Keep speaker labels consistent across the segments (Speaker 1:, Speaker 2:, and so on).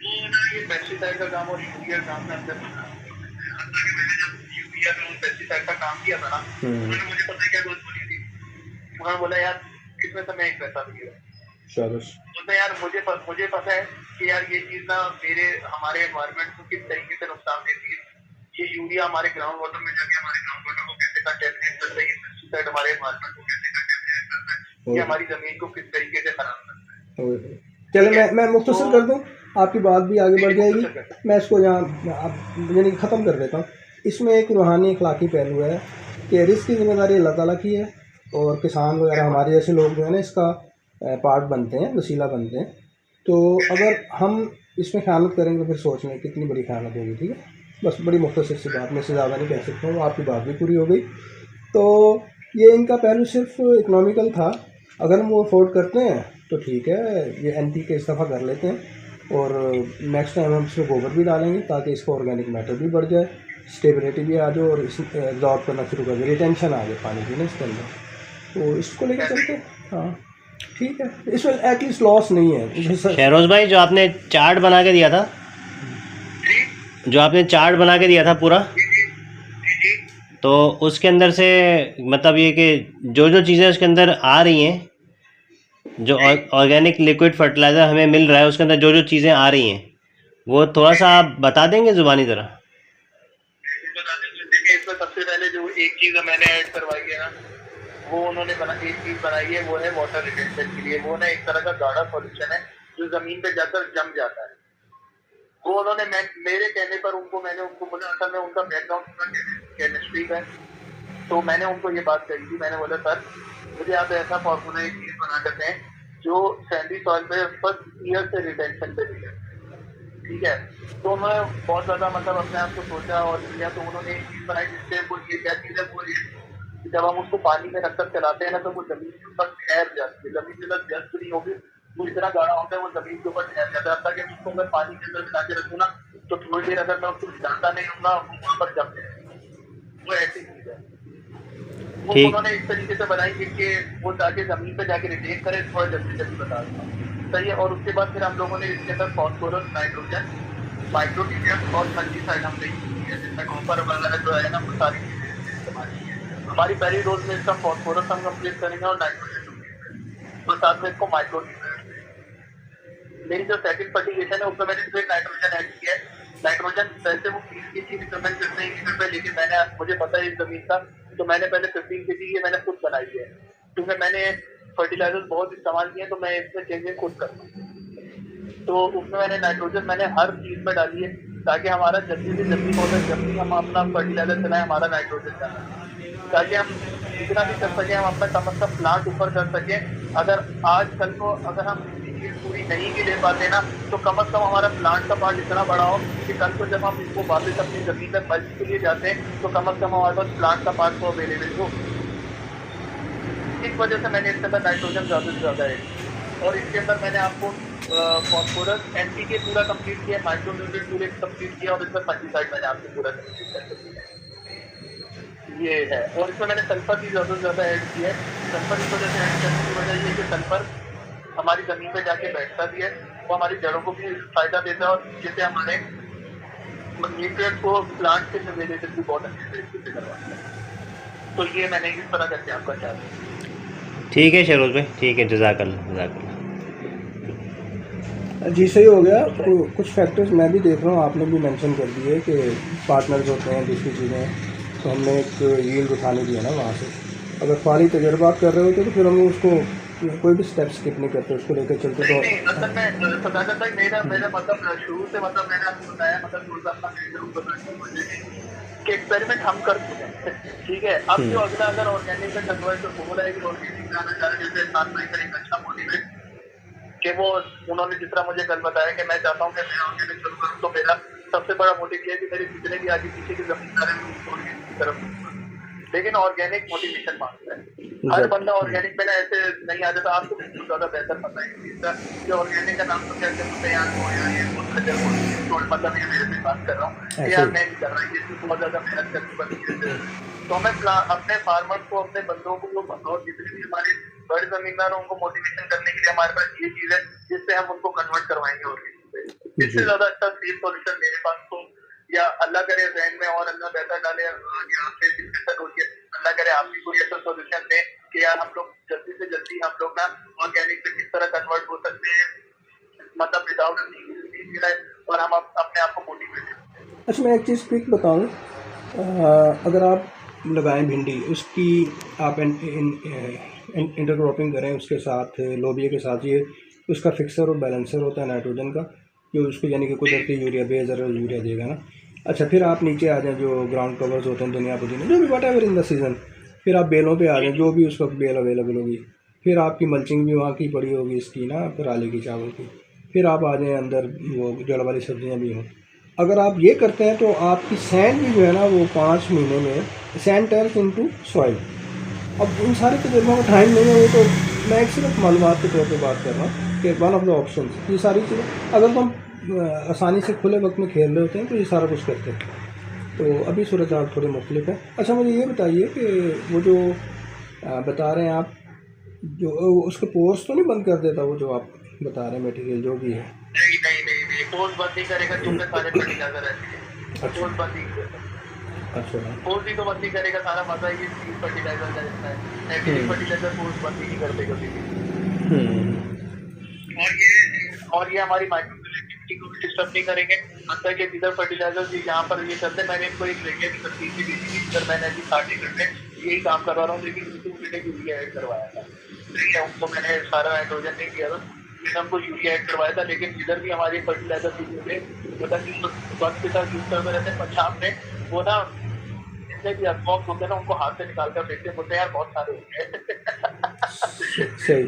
Speaker 1: वो ना ये पेस्टिसाइड का काम और यूरिया काम में अंदर बना। हालांकि मैंने जब यूरिया और पेस्टिसाइड का काम किया था ना, उन्होंने मुझे पता है क्या बात बोली थी। उन्होंने बोला यार इसमें तो मैं एक पैसा भी गिरा। तो यार मुझे पता है कि यार ये चीज ना मेरे हमारे एनवायरनमेंट को किस तरीके से नुकसान देती है। ये यूरिया हमारे ग्राउंड वाटर में जाके हमारे ग्राउंड वाटर को कैसे कंटेमिनेट करता है, ये पेस्टिसाइड हमारे एनवायरनमेंट को कैसे कंटेमिनेट करता है, ये हमारी जमीन को किस तरीके से खराब करता है।
Speaker 2: चलो मैं मुख्तसर कर दूं, आपकी बात भी आगे बढ़ जाएगी। मैं इसको यहाँ अब यानी ख़त्म कर देता हूँ। इसमें एक रूहानी अखलाकी पहलू है कि रिस्क की जिम्मेदारी अल्लाह ताला की है, और किसान वगैरह हमारे जैसे लोग जो है ना इसका पार्ट बनते हैं, वसीला बनते हैं। तो अगर हम इसमें ख़यानत करेंगे तो फिर सोच लें कितनी बड़ी ख़यानत होगी। ठीक है, बस बड़ी मुख्तसर सी बात, मैं इससे ज़्यादा नहीं कह सकता हूँ, आपकी बात भी पूरी हो गई। तो ये इनका पहलू सिर्फ इकोनॉमिकल था। अगर हम वो अफोर्ड करते हैं तो ठीक है, ये एनपी के इस दफ़ा कर लेते हैं, और नेक्स्ट टाइम हम इसमें गोबर भी डालेंगे ताकि इसका ऑर्गेनिक मैटर भी बढ़ जाए, स्टेबिलिटी भी आ जाए, और इस एब्जॉर्ब करना शुरू कर दे, रिटेंशन आ जाए पानी की ना इसके अंदर। तो इसको लेकर चलते हैं। हाँ ठीक है, इसमें एटलीस्ट लॉस नहीं है।
Speaker 3: शहरोज भाई, जो आपने चार्ट बना के दिया था, पूरा, तो उसके अंदर से मतलब ये कि जो जो चीज़ें उसके अंदर आ रही हैं, जो ऑर्गेनिक लिक्विड फर्टिलाइज़र हमें मिल रहा है, उसके अंदर जो जो चीज़ें आ रही हैं वो थोड़ा सा आप बता देंगे ज़ुबानी तरह?
Speaker 1: इसमें सबसे पहले जो एक चीज मैंने ऐड करवाई है ना, वो उन्होंने एक चीज बनाई है, वो है वाटर रिटेंशन के लिए। वो ना एक तरह का गाढ़ा सॉल्यूशन है जो जमीन पे जाकर जम जाता है। वो उन्होंने मेरे कहने पर मैंने उनको बोला, असल में उनका बैकग्राउंड केमिस्ट्री का है, तो मैंने उनको ये बात कही थी। मैंने बोला सर मुझे आप ऐसा फॉर्मूला एक चीज बना करते हैं जो सैंडी सॉइल पे फर्स्ट ईयर से रिटेंशन पे दिया। ठीक है, तो उन्होंने बहुत ज्यादा मतलब अपने आप को सोचा और किया, तो उन्होंने एक चीज बनाई जिससे वो ये क्या चीज है, वो जब हम उसको पानी में रखकर चलाते हैं ना, तो वो जमीन के ऊपर ठहर जाती है। जमीन के अंदर जस्ट नहीं होगी, वो इतना गाढ़ा होता है, वो जमीन के ऊपर ठहर जाता है। ताकि उसको मैं पानी के अंदर मिला के रखूँ ना, तो थोड़ी देर अगर मैं उसको जानता नहीं हूँ ना, वो वहाँ पर जम जाए। वो ऐसी चीज है, वो उन्होंने इस तरीके से बनाई कि वो जाके जमीन पे जाके रिटेन करे। थोड़ा जल्दी बता दूँ, सही है। और उसके बाद फिर हम लोगों ने इसके अंदर फॉस्फोरस, नाइट्रोजन, माइक्रोन्यूट्रिएंट्स और फंजीसाइड हमने यूज किया, जिसमें कॉपर वगैरह जो है ना, वो सारी चीजें इस्तेमाल की है। हमारी पहली डोज में इसका फॉस्फोरस हम कंप्लीट करेंगे और नाइट्रोजन, और साथ में इसको माइक्रोन्यूट्रिएंट्स। मेरी जो सेकंड फर्टिगेशन है उसमें मैंने फिर नाइट्रोजन ऐड किया है। नाइट्रोजन वैसे वो 20 kg रिकमेंड करते हैं लीटर पे, लेकिन मुझे पता है इस जमीन का, तो मैंने पहले 15 kg ये मैंने खुद बनाई है, क्योंकि मैंने फर्टिलाइजर बहुत इस्तेमाल किए, तो मैं इसमें चेंजिंग खुद करता हूँ। तो उसमें मैंने नाइट्रोजन मैंने हर चीज में डाली है, ताकि हमारा जल्दी से जल्दी पौधा, जब भी हम अपना फर्टिलाइजर चलाएं, हमारा नाइट्रोजन जाना, ताकि हम जितना भी कर सके हम अपना कम से कम प्लांट ऊपर कर सके। अगर आज कल को अगर हम चीज पूरी नहीं भी ले पाते ना, तो कम से कम हमारा प्लांट का पार्ट इतना बड़ा हो कि कल को जब हम इसको वापस अपनी जमीन में मल्च के लिए जाते हैं, तो कम से कम हमारे पास प्लांट का पार्ट को अवेलेबल हो। इस वजह से मैंने इसके अंदर नाइट्रोजन ज्यादा से ज्यादा है। और इसके अंदर मैंने आपको फॉस्फोरस, एनपीके पूरा कंप्लीट किया, माइक्रोन्यूट्रिएंट पूरे कंप्लीट किया, और इसमें फंजीसाइड मैंने आपको पूरा कंप्लीट कर दिया। ये है। और इसमें मैंने सल्फर भी ज्यादा से ज्यादा ऐड किया है। सल्फर इस वजह से ऐड करने की वजह ये कि सल्फर हमारी जमीन पे जाके बैठता भी है, वो हमारी जड़ों को भी फायदा देता है, और जिससे हमारे न्यूट्रिएंट को प्लांट से अवेलेबल भी बहुत अच्छे तरीके से करवाता है। तो ये मैंने इस तरह करके आपका चार्ज।
Speaker 3: ठीक है शहरोज भाई, ठीक है, जज़ाकल्लाह।
Speaker 2: जी सही हो गया। तो कुछ फैक्टर्स मैं भी देख रहा हूँ, आपने भी मेंशन कर दिए कि पार्टनर्स होते हैं, दूसरी चीज़ें, तो हमने एक यील्ड उठाने दी है ना वहाँ से। अगर फाली तजर्बात कर रहे होते तो फिर हम उसको कोई भी स्टेप स्किप नहीं करते, उसको लेकर चलते। तो
Speaker 1: नहीं, असल में सदाकत भाई, मेरा मतलब शुरू से मतलब मैंने आपको बताया, मतलब थोड़ा सा अपना बैकग्राउंड बताया कि एक्सपेरिमेंट हम कर चुके हैं। ठीक है, अब जो अगला अगर ऑर्गेनिक में कन्वर्ट हो रहा है कि ऑर्गेनिक में आना चाह रहे हैं, जैसे साथ में एक अच्छा मोटिव है कि वो उन्होंने जिस तरह मुझे कल बताया कि मैं चाहता हूँ कि मैं ऑर्गेनिक शुरू करूँ, तो मेरा सबसे बड़ा मोटिव ये है कि मेरे जितने भी आगे पीछे की जमीनदार है उनको ऑर्गेनिक की तरफ। लेकिन ऑर्गेनिक मोटिवेशन मांगता है। हर बंदा ऑर्गेनिक पे ना ऐसे नहीं आ जाता। आपको बिल्कुल ज्यादा बेहतर पता है इस चीज का कि ऑर्गेनिक का नाम तो क्या कहते हैं, मतलब ये मेरे से बात कर रहा हूँ कि यार मैं नहीं कर रहा, ये चीज बहुत ज्यादा मेहनत करनी पड़ती है। तो हमें अपने फार्मर्स को, अपने बंदों को, और जितने भी हमारे बड़े जमींदार, उनको मोटिवेशन करने के लिए हमारे पास ये चीज है जिससे हम उनको कन्वर्ट करवाएंगे ऑर्गेनिक पे। इससे ज्यादा अच्छा सेफ सॉल्यूशन मेरे पास तो, या अल्लाह करे जहन में और अल्लाह बेहतर डाले आगे आपसे डिस्कशन होती है, अल्लाह करे आप भी कोई ऐसा सॉल्यूशन दें कि यार हम लोग जल्दी से जल्दी हम लोग ना ऑर्गेनिक में किस तरह कन्वर्ट हो सकते हैं, मतलब विदाउट और हम अपने आप को मोटिवेट।
Speaker 2: अच्छा, मैं एक चीज़ क्विक बताऊँ, अगर आप लगाएं भिंडी, उसकी आप इंटरक्रॉपिंग करें उसके साथ लोबिया के साथ, ये उसका फिक्सर और बैलेंसर होता है नाइट्रोजन का, जो उसको यानी कि कुदरती यूरिया बेज़र यूरिया देगा ना। अच्छा, फिर आप नीचे आ जाएं, जो ग्राउंड कवर्स होते हैं दुनिया पुदीना जो भी what ever in the season, फिर आप बेलों पे आ जाएं, जो भी उस वक्त बेल अवेलेबल होगी, फिर आपकी मल्चिंग भी वहाँ की पड़ी होगी इसकी ना, पराली की, चावल की, फिर आप आ जाएँ अंदर, वो जड़ वाली सब्जियाँ भी हों। अगर आप ये करते हैं तो आपकी सैंड भी जो है ना वो 5 महीने में सैंड टर्न्स इनटू सॉइल। अब इन सारे तजुर्बों का टाइम नहीं है, वो तो मैं एक सिर्फ मालूमात के तौर पे बात कर रहा हूँ कि वन ऑफ द ऑप्शंस ये सारी चीज़ें अगर तो हम आसानी से खुले वक्त में खेल रहे होते हैं तो ये सारा कुछ करते हैं। तो अभी सूरत हाल थोड़ी मुख्तलिफ है। अच्छा, मुझे ये बताइए कि वो जो बता रहे हैं आप, जो उसके पोर्स तो नहीं बंद कर देता वो जो आप बता रहे हैं मटेरियल जो भी है?
Speaker 1: नहीं नहीं नहीं नहीं, पोस्ट बंद नहीं करेगा क्योंकि सारे फर्टिलाइजर रहते हैं, पोस्ट बंद नहीं करेगा।
Speaker 2: अच्छा,
Speaker 1: पोस्ट ही तो बंद नहीं करेगा, सारा मजा ये फर्टिलाइजर का रहता है, नेगेटिव फर्टिलाइजर पोस्ट बंद ही नहीं करते कभी भी। और ये हमारी माइक्रो एक्टिविटी को डिस्टर्ब नहीं करेंगे। अंदर के जिधर फर्टिलाइजर यहाँ पर ये चलते, मैंने इनको एक रेडियो की तस्वीर भी दी थी, इधर मैंने अभी 60 घंटे यही काम करवा रहा हूँ, लेकिन 2 घंटे यूरिया ऐड करवाया था। ठीक है, उनको मैंने सारा नाइट्रोजन नहीं किया था, मैंने हमको यूरिया ऐड करवाया था। लेकिन जिधर भी हमारे फर्टिलाइजर थे मतलब कि वक्त के साथ यूज करते रहते हैं, पंजाब में वो ना जितने भी अफवाह होते हैं ना उनको हाथ से निकाल कर देखते, बोलते हैं यार बहुत सारे होते हैं।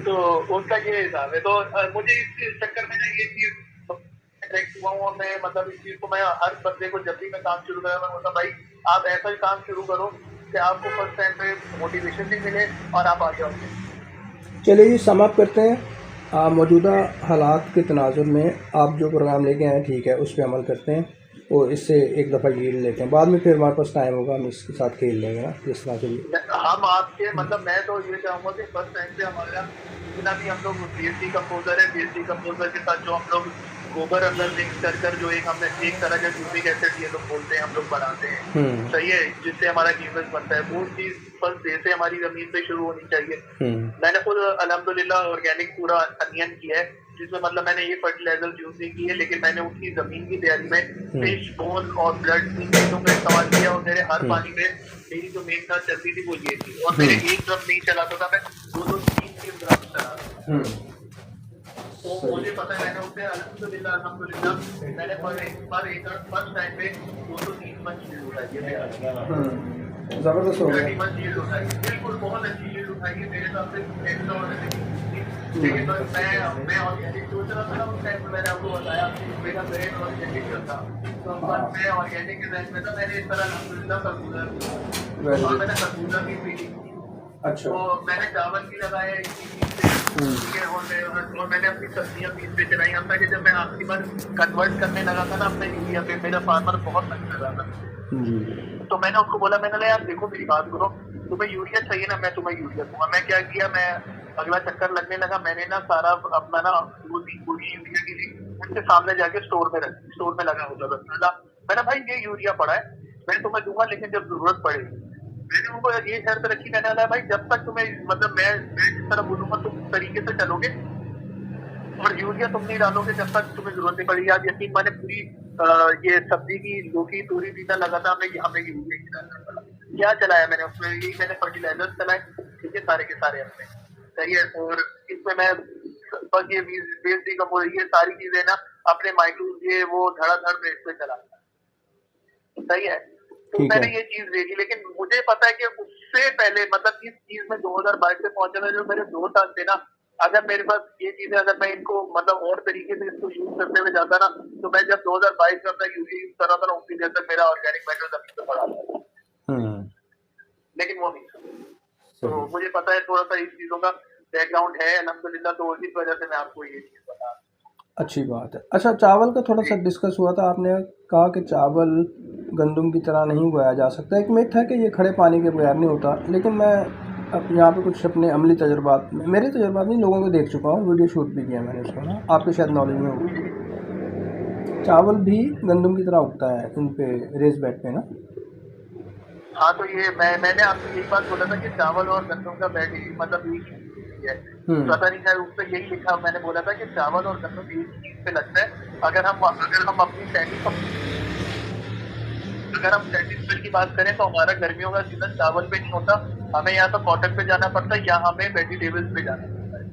Speaker 1: तो उनका ये हिसाब है। तो मुझे इस चक्कर में ना ये चीज अट्रैक्ट हुआ हूँ मैं, मतलब इस चीज को मैं हर बंदे को जब भी मैं काम शुरू करा, मैं बोलता भाई आप ऐसा ही काम शुरू करो कि आपको फर्स्ट टाइम पे मोटिवेशन भी मिले और आप आगे आओगे।
Speaker 2: चलिए जी, सम अप करते हैं। मौजूदा हालात के तनाजुर में आप जो प्रोग्राम लेके आए ठीक है, उस पर अमल करते हैं और इससे एक दफ़ा गिर लेते हैं, बाद में फिर हमारे पास टाइम होगा हम इसके साथ खेल लेंगे ना, जिस तरह से भी
Speaker 1: हम आपके मतलब मैं तो ये चाहूँगा कि फर्स्ट टाइम पे हमारा जितना भी हम लोग बीएससी कंपोजर है, बीएससी कंपोजर के साथ जो हम लोग गोबर अंदर मिक्स कर कर जो एक हमने एक तरह का ह्यूमिक एसिड ये लोग बोलते हैं हम लोग बनाते हैं, सही है, जिससे हमारा ह्यूमस बनता है, वो चीज फर्स्ट डे से हमारी जमीन पे शुरू होनी चाहिए। मैंने खुद अल्हम्दुलिल्लाह ऑर्गेनिक पूरा अनियन किया है, जिसमें मतलब मैंने ये फर्टिलाइजर यूज नहीं की है, लेकिन मैंने उसकी जमीन की तैयारी में फिश बोन और ब्लड इन चीजों का इस्तेमाल किया और मेरे हर पानी में मेरी जो मेन खास चलती थी वो ये थी, और मेरे एक ड्रम नहीं चलाता था, मैं 2-3 ड्रम चला। तो मुझे पता है मैंने उससे अल्हम्दुलिल्लाह मैंने पर एकड़ फर्स्ट टाइम पे 203 मन चीज उठाई है,
Speaker 2: ज़बरदस्त हो गया,
Speaker 1: चीज उठाई है, बिल्कुल बहुत अच्छी चीज उठाई है मेरे हिसाब से एक्स्ट्रा ऑर्डिनरी। लेकिन बस मैं ऑर्गेनिक सोच रहा था ना उस टाइम मैंने आपको बताया मेरा ब्रेन ऑर्गेनिक था, तो बस मैं ऑर्गेनिक के टाइम में था, मैंने इस तरह अल्हम्दुलिल्लाह खरबूजा और मैंने खरबूजा भी पी। अच्छा, तो मैंने चावल भी लगाया ठीक है, और मैंने अपनी सब्जियां बीज पे चलाई। अब तक जब मैं आखिरी बार कन्वर्ट करने लगा था ना अपने यूरिया पे, मेरा फार्मर बहुत लग रहा था, तो मैंने उसको बोला, मैंने कहा यार देखो मेरी बात करो, तुम्हें यूरिया चाहिए ना, मैं तुम्हें यूरिया दूंगा। मैं क्या किया, मैं अगला चक्कर लगने लगा, मैंने ना सारा अपना ना पूरी यूरिया की उनके सामने जाके स्टोर में लगा होता था। मैंने भाई ये यूरिया पड़ा है, मैं तुम्हें दूंगा, लेकिन जब जरूरत पड़ेगी। मैंने उनको ये शर्त रखी, मैंने कहा भाई जब तक तुम्हें मतलब मैं जिस तरह बोलूंगा तुम उस तरीके से चलोगे और यूरिया तुम नहीं डालोगे जब तक तुम्हें जरूरत नहीं पड़ेगी। आप यकीन माने पूरी ये सब्जी की लौकी तोरी बीता लगा था, हमें यूरिया की डालना पड़ा। क्या चलाया मैंने उसमें, यही मैंने फर्टिलाइजर चलाए, ठीक है, सारे के सारे अपने, सही है। और इसमें मैं बस ये बेसिक ये सारी चीजें ना अपने माइक्रो ये वो धड़ाधड़ में इसमें चलाता, सही है। तो मैंने ये चीज देखी, लेकिन मुझे पता है कि उससे पहले मतलब इस चीज में 2022 से पहुंचे में जो मेरे 2 साल थे ना, अगर मेरे पास ये चीजें अगर मैं इनको मतलब और तरीके से इसको यूज करते हुए जाता ना, तो मैं जब 2022 में अपना यूरिया यूज कर रहा था ना उसी देर तक मेरा ऑर्गेनिक मैटर जमीन पे पड़ा था, लेकिन वो नहीं। तो मुझे पता है थोड़ा सा इस चीजों का बैकग्राउंड है अल्हम्दुलिल्लाह, तो इस वजह से मैं आपको ये चीज बता रहा हूँ। अच्छी बात है। अच्छा, चावल का थोड़ा सा डिस्कस हुआ था, आपने कहा कि चावल गंदम की तरह नहीं उगाया जा सकता। एक मिथ है कि ये खड़े पानी के बगैर नहीं होता, लेकिन मैं अब यहाँ पे कुछ अपने अमली तजुर्बात, मेरे तजुर्बात नहीं, लोगों को देख चुका हूँ, वीडियो शूट भी किया मैंने उसका ना, आपके शायद नॉलेज में होगी।
Speaker 2: चावल भी गंदम की तरह उगता है इन पे रेस बेड पे ना?
Speaker 1: हाँ, तो ये मैंने आपको यही बात बोला था कि चावल और गंदम का बेड मतलब एक ही चीज है। पता नहीं शायद उस पर यही लिखा, मैंने बोला था कि चावल और गंदम एक ही चीज पे लगता है। अगर हम अपनी सैंडविच की बात करें तो हमारा गर्मियों का सीजन चावल पे नहीं होता, हमें या तो कॉटन पे जाना पड़ता है या हमें वेजिटेबल्स पे जाना पड़ता है।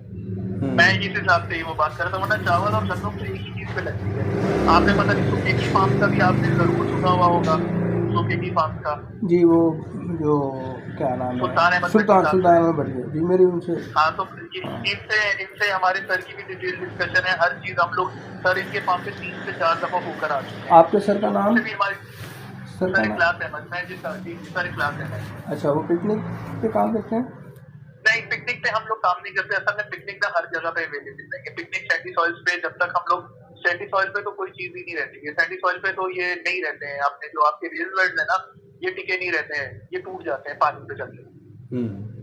Speaker 1: मैं इस हिसाब से ही वो बात कर रहा था, वरना चावल और गंदम तो एक ही चीज पे लगती है। आपने पता नहीं सूखे की फार्म का भी आपने जरूर सुना हुआ होगा, सूखे की फार्म का।
Speaker 2: जी, वो जो क्या नाम है, सुल्तान अहमद भट्टी जी, मेरी उनसे।
Speaker 1: हाँ, तो इनसे हमारे सर की भी डिटेल डिस्कशन है, हर चीज हम लोग सर इनके फार्म पे 3 से 4 दफा होकर आ चुके हैं।
Speaker 2: आपके सर का नाम?
Speaker 1: सर इखलास अहमद, मैं सर इखलास अहमद।
Speaker 2: अच्छा, वो पिकनिक पे काम करते हैं?
Speaker 1: नहीं, पिकनिक पे हम लोग काम नहीं करते। असल में पिकनिक का हर जगह पे अवेलेबल नहीं है। पिकनिक सैंडी सॉइल्स पे, जब तक हम लोग सैंडी सॉइल पे तो कोई चीज ही नहीं रहती है। सैंडी सॉइल पे तो ये नहीं रहते हैं, आपने जो आपके रेज बेड्स है ना, ये टिके नहीं रहते हैं, ये टूट जाते हैं पानी पे चलते।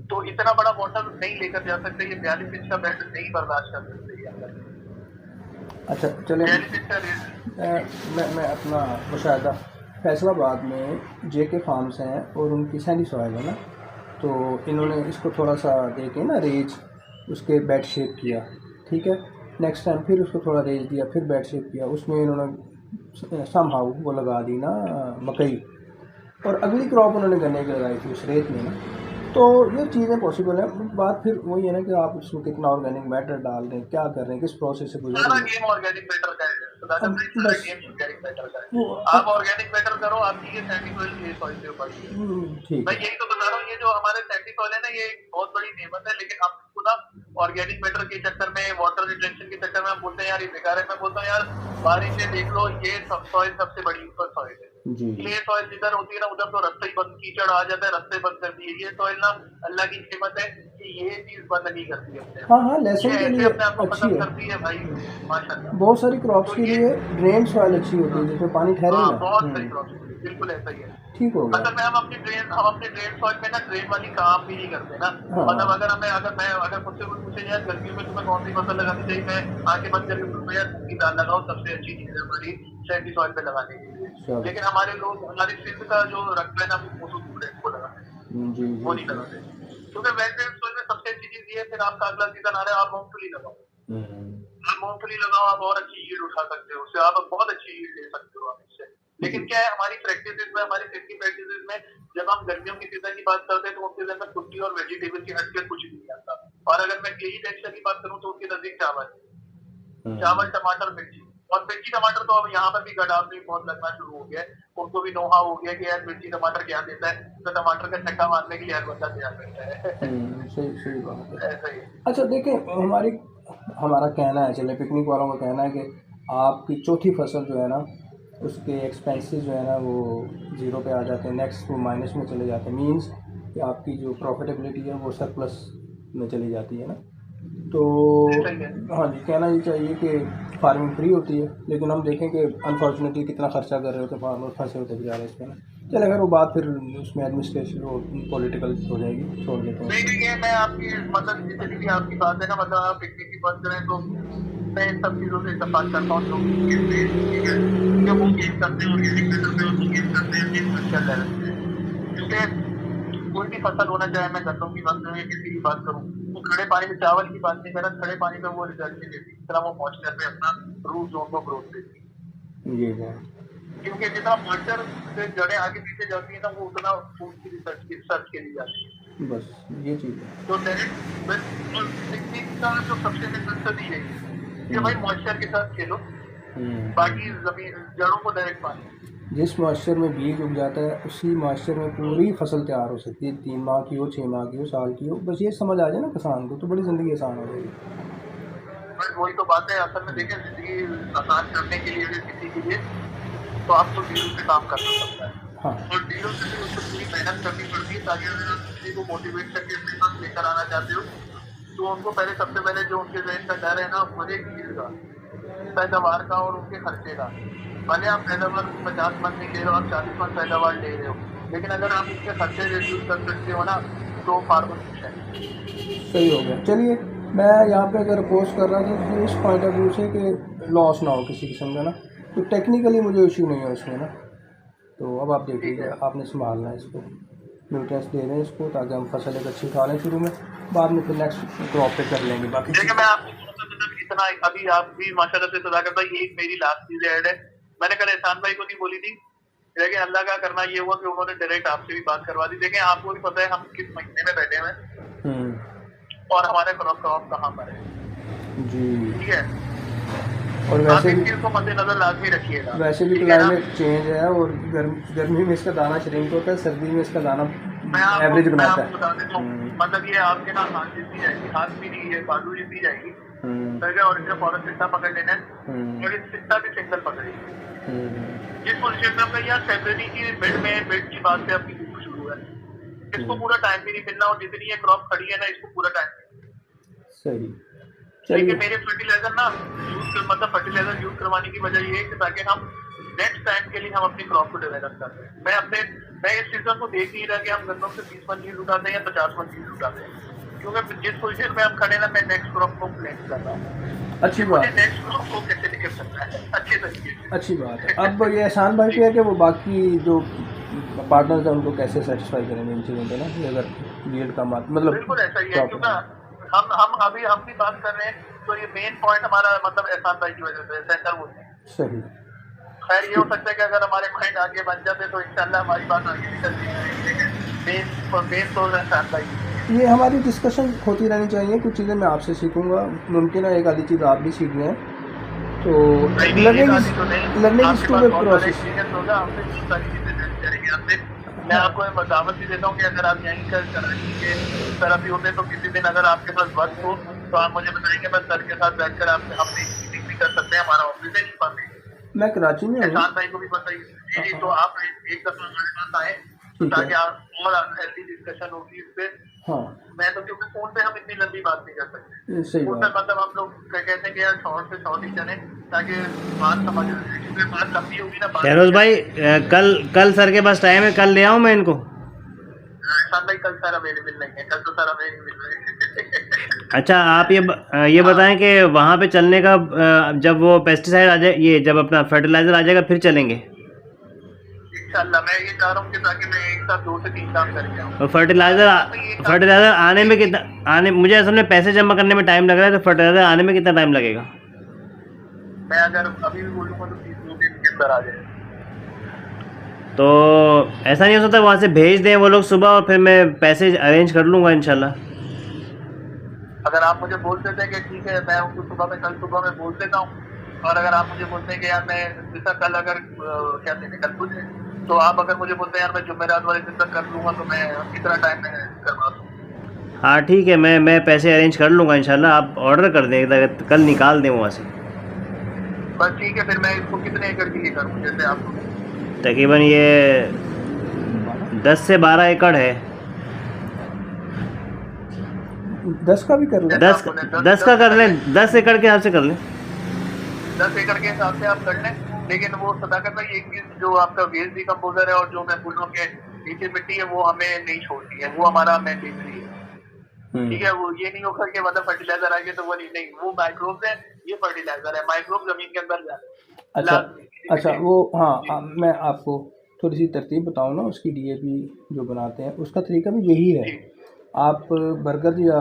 Speaker 1: तो इतना बड़ा वाटर नहीं लेकर जा सकते, ये 42 इंच का बेड नहीं बर्दाश्त कर सकते ये अंदर।
Speaker 2: अच्छा, चलिए
Speaker 1: 42 इंच का रेज।
Speaker 2: मैं अपना मुशाहिदा फैसलाबाद में जेके फार्म्स हैं और उनकी सैंडी सॉइल है ना, तो इन्होंने इसको थोड़ा सा देके ना रेज उसके बेड शेप किया, ठीक है। नेक्स्ट टाइम फिर उसको थोड़ा रेज दिया, फिर बेड शेप किया, उसमें इन्होंने समहाउ वो लगा दी ना मकई, और अगली क्रॉप उन्होंने गन्ने की लगाई थी उस रेत में ना। तो ये चीज़ें पॉसिबल है। बात फिर वही है ना कि आप उसमें कितना ऑर्गेनिक मैटर डाल रहे हैं, क्या कर रहे हैं, किस प्रोसेस से गुजर रहे हैं।
Speaker 1: गेम ऑर्गेनिक मैटर का है,
Speaker 2: बस
Speaker 1: आप ऑर्गेनिक मैटर करो, आपकी ये सैंडी सॉइल से ऊपर
Speaker 2: ठीक
Speaker 1: मैं
Speaker 2: है।
Speaker 1: यही तो बता रहा हूँ। ये जो हमारे सैंडी सॉइल है ना, ये एक बहुत बड़ी नेमत है, लेकिन हम इसको ना ऑर्गेनिक मैटर के चक्कर में, वाटर रिटेंशन के चक्कर में हम बोलते हैं यार ये बेकार है। मैं बोलता हूँ यार बारिश से देख लो, ये सब सॉइल सबसे बड़ी ऊपर सॉइल है। क्ले सॉइल जिधर होती है ना, उधर तो रास्ते ही बंद, कीचड़ आ जाता है, रास्ते बंद कर दिए। ये सॉइल ना अल्लाह की नेमत है कि ये चीज बंद नहीं करती है।
Speaker 2: हाँ, लेसन के लिए
Speaker 1: अपने आप को
Speaker 2: अच्छी
Speaker 1: पसंद
Speaker 2: है
Speaker 1: करती है भाई, माशाल्लाह।
Speaker 2: बहुत सारी क्रॉप्स के लिए ड्रेन सॉइल अच्छी होती है जिसमें पानी ठहरेगा।
Speaker 1: बहुत सारी क्रॉप्स, बिल्कुल ऐसा ही है।
Speaker 2: ठीक हो गया।
Speaker 1: असल में हम अपने ड्रेन सॉइल में ना ड्रेन वाली काम भी नहीं करते ना। मतलब अगर मुझसे कुछ पूछे यार गर्मियों में तुम्हें कौन सी फसल लगानी चाहिए, मैं आके बंद करके बोलूँ यार मूंग की दाल लगाओ, सबसे अच्छी चीज है हमारी सैंडी सॉइल पे लगाने के लिए। लेकिन हमारे लोग, हमारी सिंध का जो रकबा है ना, वो को लगाते हैं, वो नहीं लगाते, क्योंकि वेट सॉइल में सबसे अच्छी चीज ये है। फिर आपका अगला सीजन आ रहा है, आप मूंगफली लगाओ, आप मूंगफली लगाओ, आप और अच्छी यील्ड उठा सकते हो उससे, आप बहुत अच्छी यील्ड ले सकते हो आप इससे। लेकिन क्या है, हमारी प्रैक्टिस में, हमारी खेती प्रैक्टिस में, जब हम गर्मियों की सीजन की बात करते हैं तो उनके सीजन में सब्जी और वेजिटेबल की हटके कुछ नहीं आता। और अगर मैं यही टेक्सचर की बात करूँ तो उसके नजदीक चावल, टमाटर, मिर्ची। और मिर्ची टमाटर तो अब यहाँ पर भी गडाव भी बहुत लगना शुरू हो गया है। उनको भी नोहा हो गया कि यार मिर्ची टमाटर क्या देता है, तो टमाटर का छक्का मारने के लिए हर बंदा तैयार रहता है।
Speaker 2: सही बात है।
Speaker 1: ऐसा ही।
Speaker 2: अच्छा देखें, हमारा कहना है, चले पिकनिक वालों का कहना है कि आपकी चौथी फसल जो है ना, उसके एक्सपेंसेस जो है ना वो ज़ीरो पे आ जाते हैं, नेक्स्ट वो माइनस में चले जाते हैं। मींस कि आपकी जो प्रॉफिटेबिलिटी है वो सरप्लस में चली जाती है ना। तो हाँ जी, कहना ये चाहिए कि फार्मिंग फ्री होती है, लेकिन हम देखें कि अनफॉर्चुनेटली कितना खर्चा कर रहे होते हैं फार्मर, फंसे होते बेचारे इस पर ना। चले, अगर वो बात फिर उसमें एडमिनिस्ट्रेशन और पॉलिटिकल हो जाएगी, छोड़ देते हैं।
Speaker 1: नहीं, ये मैं आपकी मतलब जितनी भी आपकी बात है ना, मतलब आप पिकनिक की बात करें तो मैं इन सब चीज़ों से इत्तेफाक करता हूँ। लोग जब वो गेम करते हैं, ऑर्गेनिक मेथड पे वो गेम करते हैं, गेम चल रहे हैं। क्योंकि कोई भी फसल होना चाहे, मैं गन्नों की बात करूँ या किसी की बात करूँ, वो खड़े पानी में, चावल की बात नहीं कर रहा, खड़े पानी में वो रिजल्ट नहीं देती, इतना वो मॉइस्चर पे अपना रूट जोन को ग्रोथ देती है। क्योंकि जितना मॉइस्चर से जड़ें आगे पीछे जाती है ना, वो उतना फूड की रिसर्च के लिए जाती है।
Speaker 2: बस ये चीज़ है।
Speaker 1: तो टेक्निक का जो सबसे मकसद ही है कि भाई मॉइस्चर के साथ खेलो, बाकी जमीन जड़ों को डायरेक्ट पानी।
Speaker 2: जिस मॉइस्चर में बीज उग जाता है उसी मॉइस्चर में पूरी फसल तैयार हो सकती है, 3 माह की हो, 6 माह की हो, साल की हो। बस ये समझ आ जाए ना किसान को, तो बड़ी ज़िंदगी आसान हो जाएगी।
Speaker 1: बस वही तो बात है। असल में देखें, जिंदगी आसान करने के लिए अगर किसी के लिए, तो आपको डील से काम करना पड़ता है।
Speaker 2: हाँ,
Speaker 1: और डीलों से भी उसको पूरी मेहनत करनी पड़ती है, ताकि अगर आप किसी को मोटिवेट करके अपने साथ लेकर आना चाहते हो, तो उनको सबसे पहले जो उनके जहन का डर है ना, वो है डील का, पैदावार का और उनके खर्चे का। भले आप पैदावार 50 मन नहीं ले रहे हो, आप 40 मन पैदावार ले रहे हो, लेकिन अगर आप इसके खर्चे रिड्यूस कर सकते हो ना, तो फार्मर खुश है।
Speaker 2: सही हो गया। चलिए, मैं यहाँ पे अगर पोस्ट कर रहा था तो इस पॉइंट ऑफ व्यू से कि लॉस ना हो किसी किस्म का ना, तो टेक्निकली मुझे इशू नहीं है उसमें ना। तो अब आप देख लीजिए, आपने संभालना है इसको, न्यूट्रिएंट्स दे दें इसको ताकि हम फसल एक अच्छी उठा लें शुरू में, बाद में फिर नेक्स्ट क्रॉप पे कर लेंगे बाकी
Speaker 1: देखिए मैं आपको मतलब इतना अभी आप भी माशाल्लाह से सदा करता, ये मेरी लास्ट चीज ऐड है। मैंने कल एहसान भाई को नहीं बोली थी, लेकिन अल्लाह का करना ये हुआ कि उन्होंने डायरेक्ट आपसे भी बात करवा दी। देखें आपको भी पता है हम किस महीने में बैठे हुए हैं और हमारे क्रॉप कहाँ पर है जी, ठीक है। और वैसे भी को मद्देनजर लाजमी रखिएगा,
Speaker 2: वैसे भी क्लाइमेट चेंज है और गर्मी में इसका दाना श्रिंक होता है, सर्दी में इसका दाना एवरेज बनाता है।
Speaker 1: मतलब ये आपके ना हाथ जीती जाएगी, हाथ भी नहीं है बाजू जीती जाएगी, और इसमें फौरन सिट्टा पकड़ लेना है और इस सिट्टा भी सिंगल पकड़ेगी। जिस पोजीशन में हमने यहाँ फरवरी की मिड की बात से अपनी धूप शुरू है, इसको पूरा टाइम भी नहीं मिलना और जितनी ये क्रॉप खड़ी है ना इसको पूरा टाइम
Speaker 2: सही।
Speaker 1: लेकिन मेरे फर्टिलाइजर ना मतलब फर्टिलाइजर यूज करवाने की वजह ये है कि ताकि हम नेक्स्ट टाइम के लिए हम अपनी क्रॉप को डेवलप कर सकें। मैं इस सीजन को देख नहीं रहा कि हम गन्नों से 20 मन चीज उठाते हैं या 50 मन चीज उठाते हैं, क्योंकि जिस पोजीशन में हम खड़े ना मैं नेक्स्ट क्रॉप को प्लान कर रहा हूँ।
Speaker 2: अच्छी बात है,
Speaker 1: नेक्स्ट क्रॉप को कैसे निकल सकता है अच्छे तरीके से,
Speaker 2: अच्छी बात है। अब ये एहसान भाई पे है कि वो बाकी जो पार्टनर्स हैं उनको कैसे सेटिस्फाई करेंगे इन चीज़ों पे ना, अगर यील्ड का मतलब
Speaker 1: बिल्कुल ऐसा ही है, क्योंकि हम अभी हम भी बात कर रहे हैं तो ये मेन पॉइंट हमारा मतलब एहसान भाई की वजह से सेंटर वो है।
Speaker 2: सही।
Speaker 1: खैर ये हो सकता है कि अगर हमारे माइंड आगे बन जाते तो इंशाल्लाह हमारी बात आगे भी चलती है। मेन तो एहसान भाई,
Speaker 2: ये हमारी डिस्कशन होती रहनी चाहिए, कुछ चीज़ें मैं आपसे सीखूंगा, मुमकिन है एक आधी चीज़ आप भी सीख लें, तो learning is to the process
Speaker 1: होगा। हमसे सारी चीजें करेंगे आपसे। मैं आपको दावत भी देता हूँ कि अगर आप यहीं कर कराची के तरफ ही होते तो किसी दिन अगर आपके पास वक्त हो तो आप मुझे बताएंगे, मैं सर के साथ बैठकर आप अपनी मीटिंग भी कर सकते हैं। हमारा ऑफिस है नहीं पाते,
Speaker 2: मैं कराची में हूँ,
Speaker 1: एहसान भाई को भी बताइए जी। तो आप एक दफा हमारे पास आए ताकि आप और हेल्दी डिस्कशन होगी इस पे।
Speaker 2: हाँ
Speaker 1: मैं तो क्योंकि फोन पे हम इतनी लंबी बात नहीं कर सकते,
Speaker 2: सही
Speaker 1: फोन पे मतलब हम लोग कहते हैं कि यार शॉर्ट से शॉर्ट ही चले ताकि बात समझ आ जाए, क्योंकि बात लंबी होगी ना।
Speaker 3: शहरोज भाई कल सर के पास टाइम है, कल ले आऊँ मैं इनको?
Speaker 1: एहसान भाई कल सर अवेलेबल नहीं है, कल तो सर अवेलेबल है।
Speaker 3: अच्छा आप ये बताएं कि वहाँ पे चलने का जब वो पेस्टिसाइड आ जाए, ये जब अपना फर्टिलाइजर आ जाएगा फिर चलेंगे
Speaker 1: इंशाल्लाह। मैं ये चाह रहा हूँ कि ताकि मैं एक साथ 2 से 3 काम करके आऊँ।
Speaker 3: और फर्टिलाइजर आने में कितना मुझे असल में पैसे जमा करने में टाइम लग रहा है, तो फर्टिलाइजर आने में कितना टाइम लगेगा?
Speaker 1: मैं अगर अभी भी बोलूँगा तो 30 दिन के अंदर आ जाए।
Speaker 3: तो ऐसा नहीं हो सकता वहाँ से भेज दें वो लोग सुबह और फिर मैं पैसे अरेंज कर लूँगा इंशाल्लाह?
Speaker 1: अगर आप मुझे बोल देते हैं कि ठीक है मैं उनको कल सुबह में बोल देता हूँ, और अगर आप मुझे बोलते हैं कि यार मैं जैसा कल अगर क्या देने कल कुछ तो आप अगर मुझे बोलते हैं यार मैं जुमेरात वाले दिन तक कर लूँगा तो मैं कितना टाइम में करवा दूँ।
Speaker 3: हाँ ठीक है, मैं पैसे अरेंज कर लूँगा इंशाल्लाह। आप ऑर्डर कर दें, कल निकाल दें वहाँ से।
Speaker 1: बस ठीक है, फिर मैं इसको कितने एकड़ की करूँ? जैसे आपको
Speaker 3: तकरीबन ये 10 से 12 एकड़ है।
Speaker 2: 10 का भी कर लें,
Speaker 3: 10 का कर लें, 10 एकड़ के हिसाब से कर लें।
Speaker 1: 10 एकड़ के हिसाब से आप कर लें, लेकिन वो सदाकत भाई एक चीज जो आपका वेस्ट डिकम्पोजर है और जो मैं बोल रहा हूँ कि नीचे मिट्टी है वो हमें नहीं छोड़ती है, वो हमारा मैंडेटरी है। ठीक है, वो ये नहीं होगा कि मतलब फर्टिलाइजर आ गया तो वो नहीं, वो माइक्रोब्स है, ये फर्टिलाइजर है, माइक्रोब जमीन के अंदर जाते हैं।
Speaker 2: अच्छा वो हाँ मैं आपको थोड़ी सी तरतीब बताऊँ ना, उसकी DAP जो बनाते हैं उसका तरीका भी यही है। आप बरगद या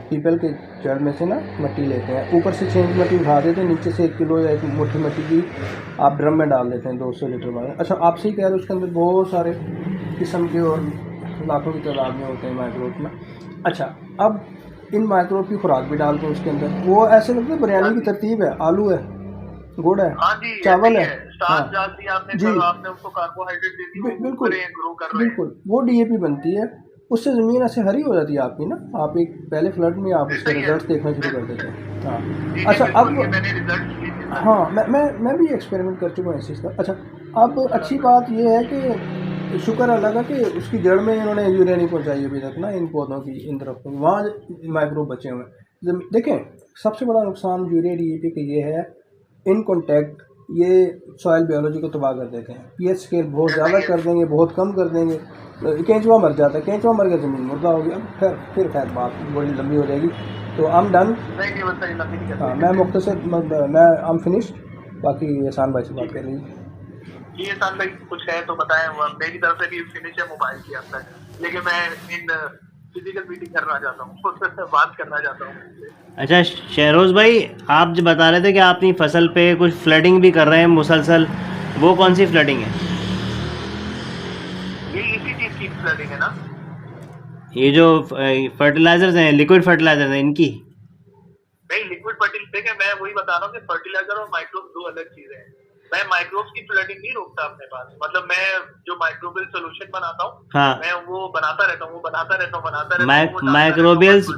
Speaker 2: पीपल के जड़ में से ना मिट्टी लेते हैं, ऊपर से 6 इंच मिट्टी उठा देते हैं, नीचे से 1 किलो या 1 मुट्ठी मिट्टी की आप ड्रम में डाल देते हैं 200 लीटर वाले। अच्छा आप सही कह रहे हो, उसके अंदर बहुत सारे किस्म के और लाखों की तादाद में होते हैं माइक्रोब में। अच्छा अब इन माइक्रोब की खुराक भी डालते हैं उसके अंदर, वो ऐसे लगता है बिरयानी की तरतीब है, आलू है, गुड़ है, चावल है, हाँ जी,
Speaker 1: आपने उसको कार्बोहाइड्रेट दे दी,
Speaker 2: बिल्कुल बिल्कुल वो DAP बनती है, उससे ज़मीन ऐसे हरी हो जाती है आपकी ना। आप एक पहले फ्लड में आप उसके रिजल्ट देखना शुरू कर देते हैं। हाँ अच्छा अब हाँ मैं भी एक्सपेरिमेंट कर चुका हूँ इस चीज़ का। अच्छा अब अच्छी बात ये है कि शुक्र अल्लाह का कि उसकी जड़ में इन्होंने यूरिया नहीं पहुँचाई अभी तक ना, इन पौधों की, इन दरख्तों की, वहाँ माइक्रोब बचे हुए हैं। देखें सबसे बड़ा नुकसान यूरिया DAP का ये है, इन कॉन्टैक्ट ये सॉइल बायोलॉजी को तबाह कर देते हैं। pH स्केल बहुत ज़्यादा कर देंगे, बहुत कम कर देंगे, केंचुआ मर जाता है, केंचुआ मर गया ज़मीन मुर्दा हो गया, फिर खैर बात बड़ी लंबी हो जाएगी। तो आई एम डन। हाँ मैं मुख्तसर मैं आई एम फिनिश्ड। बाकी एहसान भाई से बात कर लीजिए।
Speaker 1: ये एहसान भाई कुछ है तो बताएं, मेरी तरफ से भी फिनिश है मोबाइल की अब तक, लेकिन मैं इन फिजिकल मीटिंग करना चाहता हूँ, उससे बात करना चाहता हूँ।
Speaker 3: अच्छा शहरोज भाई, आप जो बता रहे थे कि आप अपनी फसल पे कुछ फ्लडिंग भी कर रहे हैं मुसलसल, वो कौन सी फ्लडिंग है?
Speaker 1: ये इसी चीज की फ्लडिंग है ना,
Speaker 3: ये जो फर्टिलाइजर्स हैं, लिक्विड फर्टिलाइजर्स हैं, इनकी?
Speaker 1: नहीं लिक्विड फर्टिलाइजर, देखिए मैं वही बता रहा हूँ कि फर्टिलाइजर और माइक्रोब दो अलग चीजें हैं। मैं माइक्रोब्स की फ्लडिंग नहीं रोकता अपने पास, मतलब मैं जो माइक्रोबियल सोल्यूशन बनाता हूँ,
Speaker 3: हाँ,
Speaker 1: मैं वो बनाता रहता हूँ, बनाता रहता हूँ।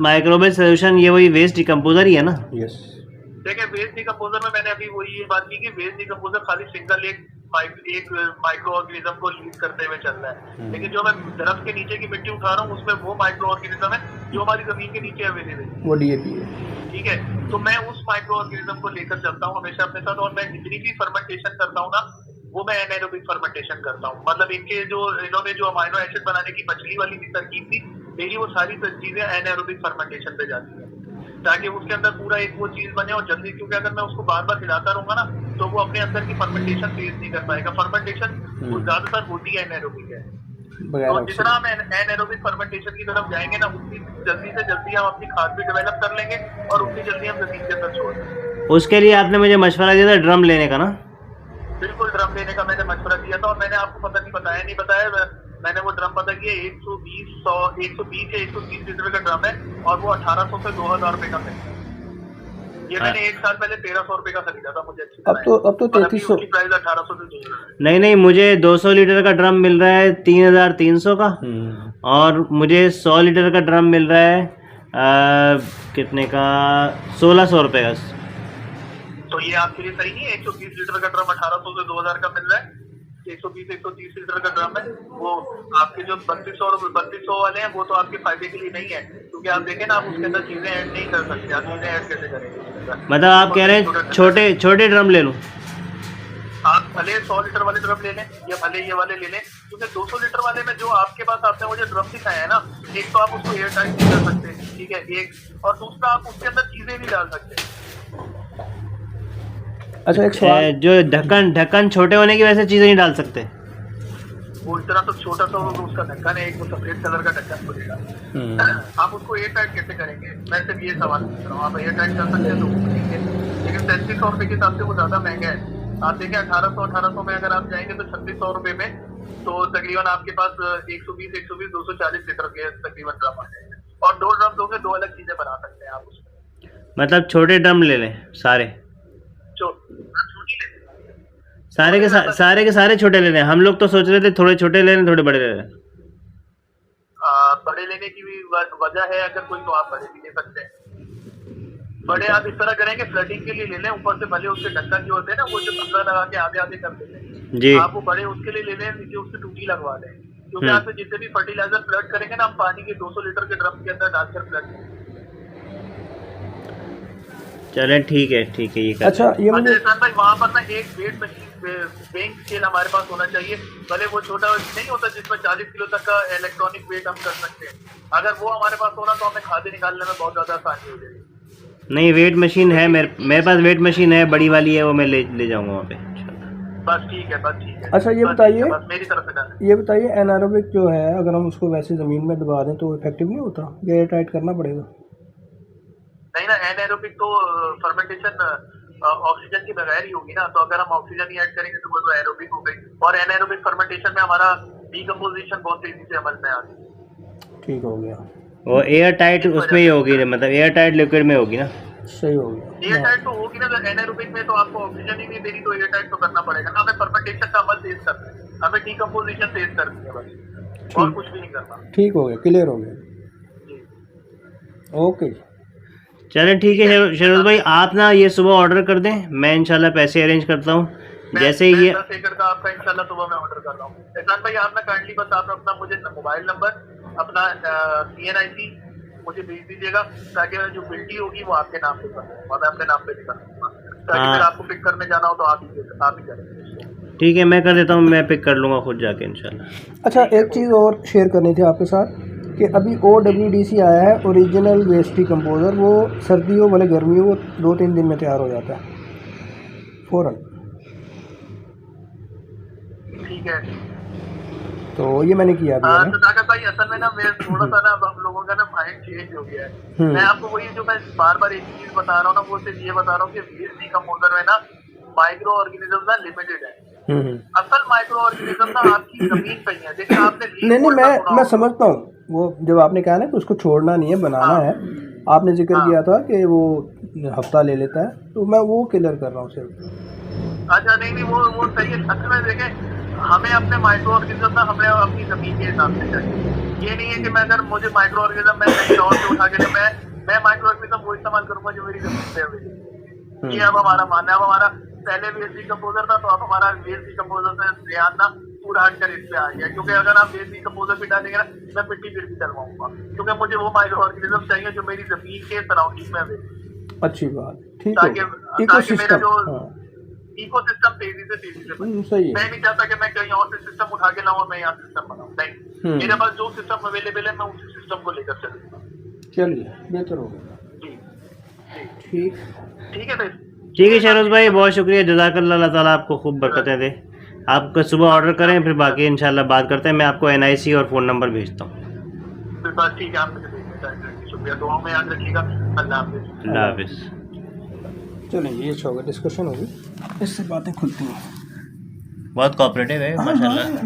Speaker 3: माइक्रोबियल सोल्यूशन, ये वही वेस्ट डिकम्पोजर ही है ना?
Speaker 2: यस।
Speaker 1: देखिए वेस्ट डिकम्पोजर में मैंने अभी वही ये बात की कि वेस्ट डिकम्पोजर खाली सिंगल एक माइक्रो ऑर्गेनिज्म को लीड करते हुए चल रहा है, लेकिन जो मैं दरख्त के नीचे की मिट्टी उठा रहा हूँ उसमें वो माइक्रो ऑर्गेनिज्म है जो हमारी जमीन के नीचे अवेलेबल है,
Speaker 2: वो डीएपी है।
Speaker 1: ठीक है। तो मैं उस माइक्रो ऑर्गेनिज्म को लेकर चलता हूँ हमेशा अपने साथ, और मैं जितनी भी फर्मेंटेशन करता हूँ ना, वो मैं एनारोबिक फर्मेंटेशन करता हूँ। मतलब इनके जो इन्होंने जो अमाइनो एसिड बनाने की मछली वाली की तरकीब थी, मेरी वो सारी चीजें एनारोबिक फर्मेंटेशन पे जाती है, ताकि उसके अंदर पूरा एक वो चीज बने और जल्दी, क्योंकि अगर मैं उसको बार बार हिलाता रहूंगा ना तो वो अपने अंदर की फर्मेंटेशन तेज नहीं कर पाएगा। फर्मेंटेशन वो ज्यादातर होती है एनारोबिक है, तो जितना हम एनारोबिक फर्मेंटेशन की तरफ जाएंगे ना, उतनी जल्दी से जल्दी हम अपनी खाद भी डेवलप कर लेंगे और उतनी जल्दी हम जमीन के अंदर छोड़ देंगे।
Speaker 3: उसके लिए आपने मुझे मशवरा दिया था ड्रम लेने का ना?
Speaker 1: बिल्कुल, ड्रम लेने का मैंने मशवरा दिया था, और मैंने आपको पता नहीं बताया नहीं बताया, मैंने वो ड्रम पता किया 120 या 130 लीटर का ड्रम है, और वो 1800 से 2000 रुपए का है। ये मैंने एक साल पहले 1300 रुपए का खरीदा था, मुझे अच्छी
Speaker 2: अब तो 3300
Speaker 1: की प्राइस 1800 से 2000।
Speaker 3: नहीं, मुझे 200 लीटर का ड्रम मिल रहा है 3300 का, और मुझे 100 लीटर का ड्रम मिल रहा है कितने का, 1600 रुपए का।
Speaker 1: तो ये आपके लिए सही नहीं है? 120 लीटर का ड्रम 1800 से 2000 का मिल रहा है, 120-130 लीटर का ड्रम है, वो आपके जो 3200 वाले हैं वो तो आपके फायदे के लिए नहीं है, क्योंकि आप देखें ना, आप उसके अंदर चीजें ऐड नहीं कर सकते, आप चीजें ऐड कैसे करेंगे?
Speaker 3: मतलब आप कह रहे हैं छोटे ड्रम ले लूं?
Speaker 1: आप भले 100 लीटर वाले ड्रम ले लें या भले ये वाले ले लें, क्योंकि 200 लीटर वाले में जो आपके पास आपने मुझे ड्रम दिखाया है ना, एक तो आप उसको एयर टाइट नहीं कर सकते, ठीक है, एक, और दूसरा आप उसके अंदर चीजें नहीं डाल सकते।
Speaker 2: अच्छा एक सवाल,
Speaker 3: जो ढक्कन छोटे होने की वजह से चीजें नहीं डाल सकते?
Speaker 1: वो इतना तो छोटा तो उसका ढक्कन है, एक वो सफेद कलर का ढक्कन पड़ेगा, आप उसको एयर टाइट कैसे करेंगे? मैं सिर्फ ये सवाल पूछ रहा हूँ। आप एयर टाइट कर सकते हैं तो ठीक है, लेकिन 3300 रुपए के हिसाब से वो ज्यादा महंगा है। आप देखें 1800 में अगर आप जाएंगे तो 3600 रुपए में तो तकरीबन आपके पास 120 240 लीटर के तकरीबन ड्रम आ जाएंगे, और 2 ड्रम दोगे 2 अलग चीजें बना सकते हैं आप उसमें।
Speaker 3: मतलब छोटे ड्रम ले लें सारे? सारे के सारे छोटे ले लें? हम लोग तो सोच रहे थे थोड़े छोटे ले लें, थोड़े बड़े ले लें।
Speaker 1: बड़े लेने की भी वजह है अगर कोई, तो आप बड़े भी ले सकते हैं। बड़े आप इस तरह करेंगे, फ्लडिंग के लिए ले लें, ऊपर से भले उसके ढक्कन जो होते हैं ना, वो जो तंबला लगा के आधे कर देते हैं
Speaker 3: जी,
Speaker 1: आप वो बड़े उसके लिए ले लें, नीचे उसकी टूटी लगवा लें, क्योंकि आप जितने भी फर्टिलाइजर फ्लड करेंगे ना, हम पानी के 200 लीटर के ड्रम के अंदर डालकर फ्लड करेंगे।
Speaker 3: चलें ठीक है ये कर।
Speaker 2: अच्छा ये मुझे
Speaker 1: भाई वहाँ पर ना एक वेट मशीन वेइंग स्केल हमारे पास होना चाहिए, भले वो छोटा नहीं होता जिसमें 40 किलो तक का इलेक्ट्रॉनिक वेट हम कर सकते हैं, अगर वो हमारे पास होना तो हमें खाद्य निकालने में बहुत ज्यादा आसानी हो जाएगी।
Speaker 3: नहीं, वेट मशीन है मेरे पास, वेट मशीन है, बड़ी वाली है, वो मैं ले जाऊंगा वहाँ पे।
Speaker 1: बस ठीक है।
Speaker 2: अच्छा ये बताइए,
Speaker 1: मेरी तरफ से
Speaker 2: ये बताइए एनारोबिक जो है अगर हम उसको वैसे ज़मीन में दबा दें तो इफेक्टिव नहीं होता, या एयर टाइट करना पड़ेगा?
Speaker 1: नहीं ना, एनारोबिक तो फर्मेंटेशन ऑक्सीजन के बगैर ही होगी ना, तो अगर हम ऑक्सीजन ही ऐड करेंगे तो वो तो एरोबिक हो गई, और एनारोबिक फर्मेंटेशन में हमारा डीकंपोजिशन बहुत तेजी से अमल में आ गई।
Speaker 2: ठीक हो गया,
Speaker 3: वो एयर टाइट उसमें ही होगी, मतलब एयर टाइट लिक्विड में होगी ना?
Speaker 2: सही हो गया,
Speaker 1: एयर टाइट तो होगी ना, अगर एनारोबिक में तो आपको ऑक्सीजन ही नहीं देनी तो एयर टाइट तो करना पड़ेगा ना, हमें फर्मेंटेशन का अमल तेज करना है, हमें डीकंपोजिशन तेज करनी है बस, और कुछ भी नहीं करना।
Speaker 2: ठीक हो गया, क्लियर हो गया, ओके।
Speaker 3: चलें ठीक है शहरोज भाई, आप ना ये सुबह ऑर्डर कर दें, मैं इंशाल्लाह पैसे अरेंज करता हूँ जैसे ये
Speaker 1: 10 एकड़ का आपका इंशाल्लाह सुबह मैं ऑर्डर कर रहा हूँ। एहसान भाई आप ना काइंडली बस आप अपना मुझे मोबाइल नंबर, अपना CNIC मुझे भेज दीजिएगा, ताकि जो बिल्टी होगी वो आपके नाम पे कर दूँ और मैं अपने नाम पे भी कर दूँगा, ताकि फिर आपको पिक करने जाना हो तो आप ही करेंगे।
Speaker 3: ठीक है, मैं कर देता हूँ, मैं पिक कर लूँगा खुद जाके इंशाल्लाह।
Speaker 2: अच्छा एक चीज़ और शेयर करनी थी आपके साथ कि अभी OWDC आया है, ओरिजिनल वेस्ट डिकम्पोजर, वो सर्दियों वाले गर्मियों 2-3 दिन में तैयार हो जाता है फ़ौरन।
Speaker 1: ठीक है।
Speaker 2: तो ये मैंने किया भी है ना।
Speaker 1: तो ताकत भाई असल में ना मेरे थोड़ा सा ना हम लोगों का ना माइंड चेंज हो गया है। मैं आपको वही जो मैं बार बार एक चीज बता रहा हूँ ना, वो सिर्फ ये बता रहा हूँ कि वेस्ट डिकम्पोजर में ना माइक्रो ऑर्गेनिज्म ना लिमिटेड है। असल माइक्रो ऑर्गेनिज्म ना आपकी जमीन पे ही है। देखिए आपने
Speaker 2: नहीं, मैं समझता हूँ वो जब आपने कहा ना कि उसको छोड़ना नहीं है, बनाना है, आपने जिक्र किया था कि वो हफ्ता ले लेता है, तो मैं वो क्लियर कर रहा हूँ सिर्फ।
Speaker 1: अच्छा नहीं वो सही है। असल में देखें हमें अपने माइक्रो ऑर्गेनिज्म ना हमें अपनी जमीन के हिसाब से चाहिए। ये नहीं है कि मैं अगर मुझे माइक्रो ऑर्गेनिज्म मैं कहीं और से उठा के मैं माइक्रो ऑर्गेनिज्म वो इस्तेमाल करूंगा जो मेरी जमीन पे है। ये अब हमारा मानना है। अब हमारा पहले वेस्ट डिकम्पोजर था, तो अब हमारा वेस्ट डिकम्पोजर से ध्यान ना पूरा हटकर इस पे आ गया। क्योंकि अगर आप वेस्ट डिकम्पोजर भी डालेंगे ना, मैं मिट्टी फिर भी डलवाऊंगा, क्योंकि मुझे वो माइक्रो ऑर्गेनिज्म चाहिए जो मेरी जमीन के सराउंडिंग में है।
Speaker 2: अच्छी बात, ठीक है। इकोसिस्टम,
Speaker 1: इकोसिस्टम तेजी से बने।
Speaker 2: सही है।
Speaker 1: मैं नहीं चाहता कि मैं कहीं और से सिस्टम उठा के लाऊं और मैं यहाँ सिस्टम बनाऊं। नहीं, मेरे पास जो सिस्टम अवेलेबल है मैं उसी सिस्टम को लेकर चलूंगा।
Speaker 2: चलिए, बेहतर होगा।
Speaker 1: जी ठीक है फिर।
Speaker 3: ठीक है शहरोज भाई, बहुत शुक्रिया, जज़ाकल्लाह, अल्लाह ताला आपको खूब बरकतें दे। आप सुबह ऑर्डर करें, फिर बाकी इंशाल्लाह बात करते हैं। मैं आपको NIC और फ़ोन नंबर भेजता हूँ।
Speaker 1: ठीक है, आप मुझे भेजना चाहिए। शुक्रिया, दुआ में याद रखिएगा। अल्लाह हाफिज़।
Speaker 3: अल्लाह हाफिज़।
Speaker 2: चलिए, ये अच्छा होगा, डिस्कशन होगी, इससे बातें खुलती हैं।
Speaker 3: बहुत कोऑपरेटिव है माशाल्लाह।